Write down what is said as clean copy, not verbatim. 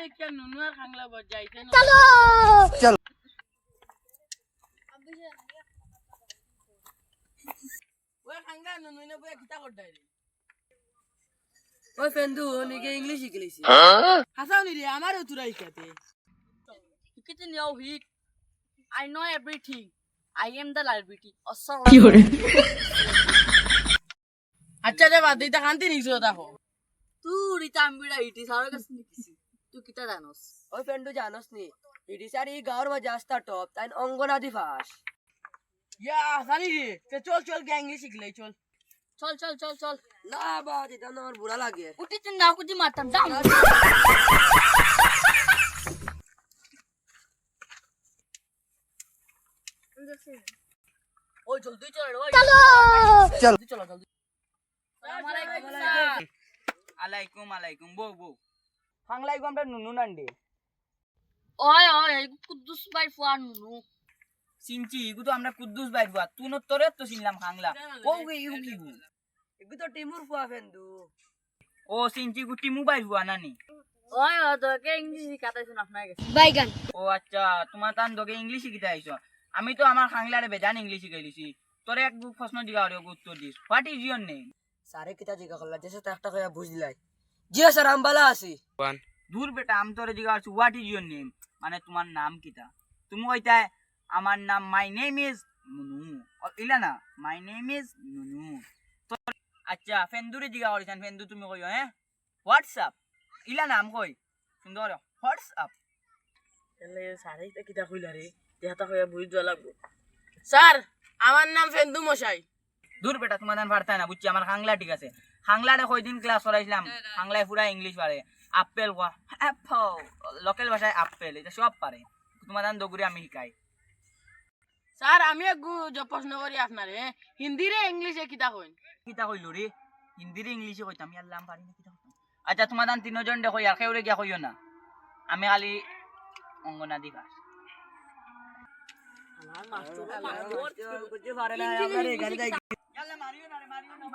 দেখে নুনু আর খাংলা বজাইতে চলো চলো ওই খাংলা নুনু না বই কিতা করতাই রে ওই ফেন্দু নিকে ইংলিশ শিখলিছি হাসাও নি রে আমারও তুরাই খাতে কিতে নিও hit I know everything. I am the liability. কি করে আচ্ছা রে বাদ দিতা খান্তি নিছো দেখো তুই রিতা আম্বিড়া ইটি সারা কাছে নিকিছি তুই কিতা জানোস ওই ফেন্দু জানোস নি ইটি সারি গাওর মধ্যে আসতা টপ তাই অঙ্গনাদি ফাস ইয়া জানি রে তে চল চল গে ইংলিশ শিখলাই চল চল চল চল চল না বা এটা না আমার বুড়া লাগে উঠিতে না কুটি মারতাম দাম ওই জলদি চল ওই চলো জলদি চলো জলদি আলাইকুম আলাইকুম বউ বউ ফাংলাইকো আমরা নুনু নান্ডে ওই ওই কুদ্দুস ভাই ফুয়ান নুনু চিনছি ইগু তো আমরা কুদ্দুস ভাই বুয়া তুই তোরে তো চিনলাম খাংলা ও ইগু কি গু এগু তো টিমুর ফুয়া ফেন্দু ও চিনছি গুটি মোবাইল বুয়া নানি ওই ও তোকে ইংলিশ শিখাতাইছ না আপনাকে বাইগান ও আচ্ছা তোমার তান দগে ইংলিশ শিখিতে আইছো আমি তো আমার খাংলারে বেজান ইংলিশ শিখাইলিছি তোরে এক প্রশ্ন দিগা আর উত্তর this what is your name সারে কিতা জিগা করলা যেসে একটা কইয়া বুঝলাই জিয়া স্যার আমবালা আছি দূর বেটা আমি তোরে জিগা আছি হোয়াট ইজ ইওর নেম মানে তোমার নাম কিতা তুমি কইতায় আমার নাম মাই নেম ইজ নুনু ইলা না মাই নেম ইজ নুনু তো আচ্ছা ফেন্দুরে জিগা করিছান ফেন্দু তুমি কইও হ্যাঁ হোয়াটসঅ্যাপ ইলা নাম কই সুন্দর হোয়াটসঅ্যাপ এলে সারে এটা কিতা কইলা রে দেহাটা কইয়া বুঝ দেওয়া লাগবো স্যার আমার নাম ফেন্দু মশাই দূর বেটা তোমার দান পারতাই না বুঝছি আমার হাংলা ঠিক আছে হাংলারে কয়দিন ক্লাস করাইছিলাম হাংলায় পুরা ইংলিশ পারে আপেল কোয়া অ্যাপল লোকাল ভাষায় আপেল এটা সব পারে তোমার দান দগুরে আমি শিখাই স্যার আমি এক প্রশ্ন করি আপনারে হিন্দি রে ইংলিশে কিতা কইন কিতা কইলো রে হিন্দি রে ইংলিশে কইতাম ইয়াল্লাম পারি না কিতা কইতাম আচ্ছা তোমার দান তিনজন দেখো আর কেউরে গিয়া কইও না আমি খালি অঙ্গনাদি গাছ আমার মাস্টার বুঝতে পারে না আমরা এখানে যাই ইয়াল্লা মারিও না রে মারিও না